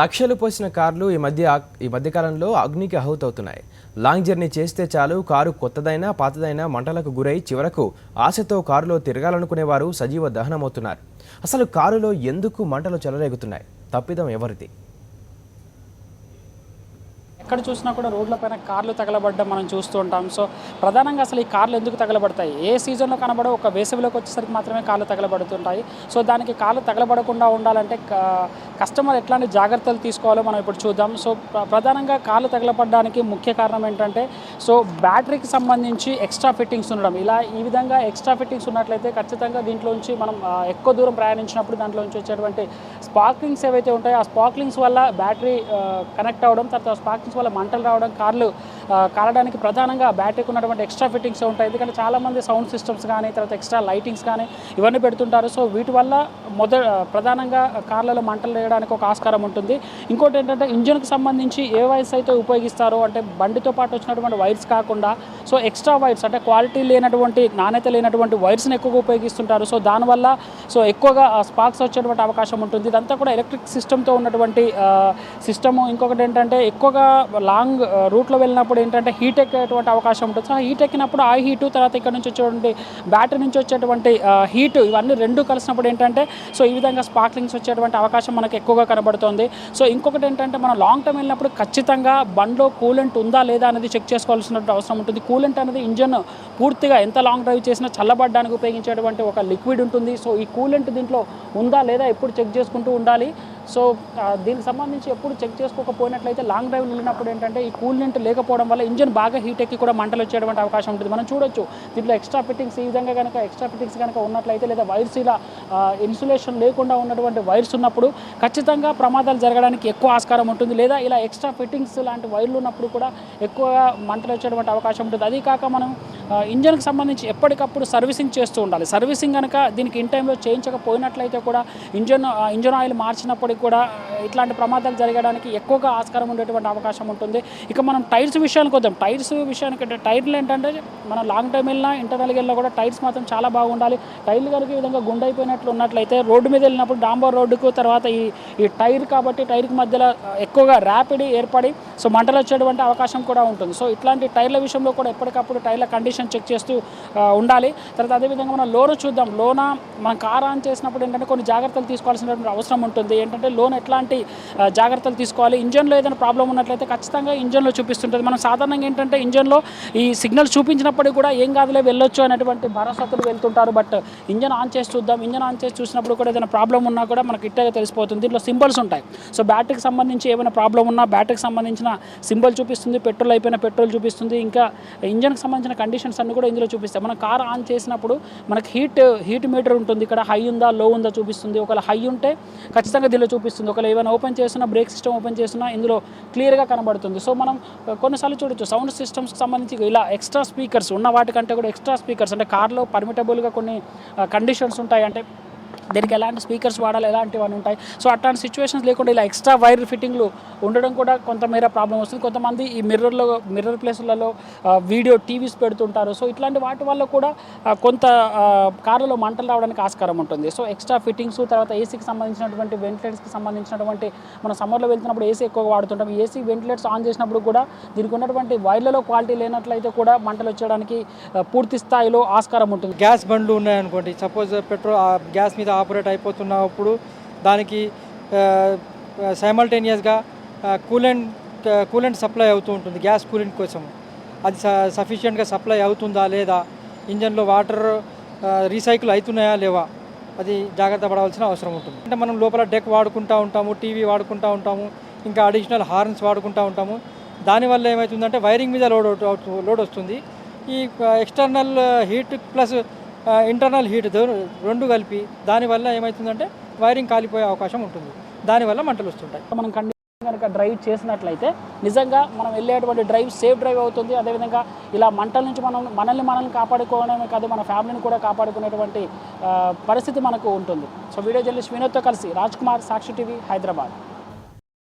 లక్షలు పోసిన కార్లు ఈ మధ్య కాలంలో అగ్నికి ఆహుతవుతున్నాయి. లాంగ్ జర్నీ చేస్తే చాలు కారు కొత్తదైనా పాతదైనా మంటలకు గురై చివరకు ఆశతో కారులో తిరగాలనుకునేవారు సజీవ దహనమవుతున్నారు. అసలు కారులో ఎందుకు మంటలు చెలరేగుతున్నాయి? తప్పిదం ఎవరిది? ఎక్కడ చూసినా కూడా రోడ్లపైన కార్లు తగలబడడం మనం చూస్తూ ఉంటాం. సో ప్రధానంగా అసలు ఈ కార్లు ఎందుకు తగలబడతాయి? ఏ సీజన్లో కనబడవు, ఒక వేసవిలోకి వచ్చేసరికి మాత్రమే కార్లు తగలబడుతుంటాయి. సో దానికి కార్లు తగలబడకుండా ఉండాలంటే కస్టమర్ ఎట్లాంటి జాగ్రత్తలు తీసుకోవాలో మనం ఇప్పుడు చూద్దాం. సో ప్రధానంగా కార్లు తగలబడడానికి ముఖ్య కారణం ఏంటంటే బ్యాటరీకి సంబంధించి ఎక్స్ట్రా ఫిట్టింగ్స్ ఉండడం. ఈ విధంగా ఎక్స్ట్రా ఫిట్టింగ్స్ ఉన్నట్లయితే ఖచ్చితంగా దీంట్లోంచి మనం ఎక్కువ దూరం ప్రయాణించినప్పుడు దాంట్లోంచి వచ్చేటువంటి స్పార్క్లింగ్స్ ఏవైతే ఉంటాయో ఆ స్పార్క్లింగ్స్ వల్ల బ్యాటరీ కనెక్ట్ అవ్వడం, తర్వాత స్పార్క్లింగ్స్ వల్ల మంటలు రావడం, కార్లు కాలడానికి ప్రధానంగా బ్యాటరీకి ఉన్నటువంటి ఎక్స్ట్రా ఫిట్టింగ్స్ ఉంటాయి. ఎందుకంటే చాలామంది సౌండ్ సిస్టమ్స్ కానీ తర్వాత ఎక్స్ట్రా లైటింగ్స్ కానీ ఇవన్నీ పెడుతుంటారు. సో వీటి వల్ల ప్రధానంగా కార్లలో మంటలు వేయడానికి ఒక ఆస్కారం ఉంటుంది. ఇంకోటి ఏంటంటే ఇంజన్కి సంబంధించి ఏ వైర్స్ అయితే ఉపయోగిస్తారో, అంటే బండితో పాటు వచ్చినటువంటి వైర్స్ కాకుండా సో ఎక్స్ట్రా వైర్స్, అంటే క్వాలిటీ లేనటువంటి నాణ్యత లేనటువంటి వైర్స్ని ఎక్కువగా ఉపయోగిస్తుంటారు. సో దానివల్ల ఎక్కువగా స్పార్క్స్ వచ్చేటువంటి అవకాశం ఉంటుంది. ఇదంతా కూడా ఎలక్ట్రిక్ సిస్టమ్తో ఉన్నటువంటి సిస్టము. ఇంకొకటి ఏంటంటే ఎక్కువగా లాంగ్ రూట్లో వెళ్ళినప్పుడు ఏంటంటే హీట్ ఎక్కేటువంటి అవకాశం ఉంటుంది. సో హీట్ ఎక్కినప్పుడు ఆ హీటు తర్వాత ఇక్కడ నుంచి వచ్చేటువంటి బ్యాటరీ నుంచి వచ్చేటువంటి హీటు ఇవన్నీ రెండు కలిసినప్పుడు ఏంటంటే సో ఈ విధంగా స్పార్క్లింగ్స్ వచ్చేటువంటి అవకాశం మనకు ఎక్కువగా కనబడుతుంది. సో ఇంకొకటి ఏంటంటే మనం లాంగ్ టైం వెళ్ళినప్పుడు ఖచ్చితంగా బండ్లో కూలెంట్ ఉందా లేదా అనేది చెక్ చేసుకోవాల్సిన అవసరం ఉంటుంది. కూలెంట్ అనేది ఇంజన్ పూర్తిగా ఎంత లాంగ్ డ్రైవ్ చేసినా చల్లబడడానికి ఉపయోగించేటువంటి ఒక లిక్విడ్ ఉంటుంది. సో ఈ కూలెంట్ దీంట్లో ఉందా లేదా ఎప్పుడు చెక్ చేసుకుంటూ ఉండాలి. సో దీనికి సంబంధించి ఎప్పుడు చెక్ చేసుకోకపోయినట్లయితే లాంగ్ డ్రైవ్ వెళ్ళినప్పుడు ఏంటంటే ఈ కూలెంట్ లేకపోవడం వల్ల ఇంజన్ బాగా హీట్ ఎక్కి కూడా మంటలు వచ్చేటువంటి అవకాశం ఉంటుంది. మనం చూడొచ్చు దీంట్లో ఎక్స్ట్రా ఫిట్టింగ్స్ ఈ విధంగా కనుక ఎక్స్ట్రా ఫిట్టింగ్స్ కనుక ఉన్నట్లయితే, లేదా వైర్స్ ఇలా ఇన్సులేషన్ లేకుండా ఉన్నటువంటి వైర్స్ ఉన్నప్పుడు ఖచ్చితంగా ప్రమాదాలు జరగడానికి ఎక్కువ ఆస్కారం ఉంటుంది. లేదా ఇలా ఎక్స్ట్రా ఫిట్టింగ్స్ లాంటి వైర్లు ఉన్నప్పుడు కూడా ఎక్కువగా మంటలు వచ్చేటువంటి అవకాశం ఉంటుంది. అది కాక మనం ఇంజన్కి సంబంధించి ఎప్పటికప్పుడు సర్వీసింగ్ చేస్తూ ఉండాలి. సర్వీసింగ్ కనుక దీనికి ఇన్ టైంలో చేయించకపోయినట్లయితే కూడా ఇంజన్ ఆయిల్ మార్చినప్పుడు కూడా ఇట్లాంటి ప్రమాదాలు జరగడానికి ఎక్కువగా ఆస్కారం ఉండేటువంటి అవకాశం ఉంటుంది. ఇక మనం టైర్స్ విషయానికి వద్దాం. టైర్స్ విషయానికి టైర్లు ఏంటంటే మనం లాంగ్ టైం వెళ్ళినా ఇంటర్నల్గా వెళ్ళినా కూడా టైర్స్ మాత్రం చాలా బాగుండాలి. టైర్లు కనుక ఈ విధంగా గుండైపోయినట్లు ఉన్నట్లయితే రోడ్డు మీద వెళ్ళినప్పుడు డాంబర్ రోడ్డుకు తర్వాత ఈ టైర్ కాబట్టి టైర్కి మధ్యలో ఎక్కువగా ర్యాపిడ్ ఏర్పడి సో మంటలు వచ్చేటువంటి అవకాశం కూడా ఉంటుంది. సో ఇట్లాంటి టైర్ల విషయంలో కూడా ఎప్పటికప్పుడు టైర్ల కండిషన్ చెక్ చేస్తూ ఉండాలి. తర్వాత అదేవిధంగా మనం లోన్ చూద్దాం. మనం కార్ ఆన్ చేసినప్పుడు ఏంటంటే కొన్ని జాగ్రత్తలు తీసుకోవాల్సినటువంటి అవసరం ఉంటుంది. ఏంటంటే లోన్ ఎట్లాంటి జాగ్రత్తలు తీసుకోవాలి. ఇంజన్లో ఏదైనా ప్రాబ్లం ఉన్నట్లయితే ఖచ్చితంగా ఇంజన్లో చూపిస్తుంటుంది. మనం సాధారణంగా ఏంటంటే ఇంజన్లో ఈ సిగ్నల్ చూపించినప్పటికీ కూడా ఏం కాదులే వెళ్ళొచ్చు అనేటువంటి భరోసాతో వెళ్తుంటారు. బట్ ఇంజన్ ఆన్ చేసి చూద్దాం. ఇంజన్ ఆన్ చేసి చూసినప్పుడు కూడా ఏదైనా ప్రాబ్లం ఉన్నా కూడా మనకి ఇట్టగా తెలిసిపోతుంది. దీంట్లో సింబల్స్ ఉంటాయి. సో బ్యాటరీకి సంబంధించి ఏమైనా ప్రాబ్లం ఉన్నా బ్యాటరీకి సంబంధించిన సింబల్ చూపిస్తుంది, పెట్రోల్ అయిపోయిన పెట్రోల్ చూపిస్తుంది, ఇంకా ఇంజన్కి సంబంధించిన కండిషన్స్ అన్ని కూడా ఇందులో చూపిస్తాయి. మనం కార్ ఆన్ చేసినప్పుడు మనకి హీట్ మీటర్ ఉంటుంది. ఇక్కడ హై ఉందా లో ఉందా చూపిస్తుంది. ఒకవేళ హై ఉంటే ఖచ్చితంగా దీనిలో చూపిస్తుంది. ఒకవేళ ఏమైనా ఓపెన్ చేసినా బ్రేక్ సిస్టమ్ ఓపెన్ చేసినా ఇందులో క్లియర్గా కనబడుతుంది. సో మనం కొన్నిసార్లు చూడొచ్చు సౌండ్ సిస్టమ్స్కి సంబంధించి ఇలా ఎక్స్ట్రా స్పీకర్స్ ఉన్న వాటికంటే కూడా ఎక్స్ట్రా స్పీకర్స్, అంటే కార్లో పర్మిటబుల్గా కొన్ని కండిషన్స్ ఉంటాయి. అంటే దీనికి ఎలాంటి స్పీకర్స్ వాడాలి, ఎలాంటివన్నీ ఉంటాయి. సో అట్లాంటి సిచ్యువేషన్స్ లేకుండా ఇలా ఎక్స్ట్రా వైర్ ఫిట్టింగ్లు ఉండడం కూడా కొంతమేర ప్రాబ్లం వస్తుంది. కొంతమంది ఈ మిర్రర్ ప్లేసులలో వీడియో టీవీస్ పెడుతుంటారు. సో ఇట్లాంటి వాటి వల్ల కూడా కొంత కార్లలో మంటలు రావడానికి ఆస్కారం ఉంటుంది. సో ఎక్స్ట్రా ఫిట్టింగ్స్, తర్వాత ఏసీకి సంబంధించినటువంటి వెంటిలేటర్స్కి సంబంధించినటువంటి మనం సమ్మర్లో వెళ్తున్నప్పుడు ఏసీ ఎక్కువగా వాడుతుంటాం. ఏసీ వెంటిలేటర్స్ ఆన్ చేసినప్పుడు కూడా దీనికి ఉన్నటువంటి వైర్లలో క్వాలిటీ లేనట్లయితే కూడా మంటలు వచ్చేయడానికి పూర్తి స్థాయిలో ఆస్కారం ఉంటుంది. గ్యాస్ బండ్లు ఉన్నాయనుకోండి, సపోజ్ గ్యాస్ మీద ఆపరేట్ అయిపోతున్నప్పుడు దానికి సైమల్టేనియస్గా కూలెంట్ సప్లై అవుతూ ఉంటుంది. గ్యాస్ కూలెంట్ కోసం అది సఫిషియెంట్గా సప్లై అవుతుందా లేదా, ఇంజన్లో వాటర్ రీసైకిల్ అవుతున్నాయా లేవా, అది జాగ్రత్త పడవలసిన అవసరం ఉంటుంది. అంటే మనం లోపల డెక్ వాడుకుంటూ ఉంటాము, టీవీ వాడుకుంటూ ఉంటాము, ఇంకా అడిషనల్ హార్న్స్ వాడుకుంటూ ఉంటాము. దానివల్ల ఏమవుతుందంటే వైరింగ్ మీద లోడ్ వస్తుంది. ఈ external heat plus internal heat రెండు కలిపి దానివల్ల ఏమవుతుందంటే వైరింగ్ కాలిపోయే అవకాశం ఉంటుంది. దానివల్ల మంటలు వస్తుంటాయి. మనం కండిషన్ కనుక డ్రైవ్ చేసినట్లయితే నిజంగా మనం వెళ్ళేటువంటి డ్రైవ్ సేఫ్ డ్రైవ్ అవుతుంది. అదేవిధంగా ఇలా మంటల నుంచి మనల్ని కాపాడుకోవడమే కాదు, మన ఫ్యామిలీని కూడా కాపాడుకునేటువంటి పరిస్థితి మనకు ఉంటుంది. సో వీడియో జర్నలిస్ట్ వినోద్తో కలిసి రాజ్ కుమార్, సాక్షి టీవీ, హైదరాబాద్.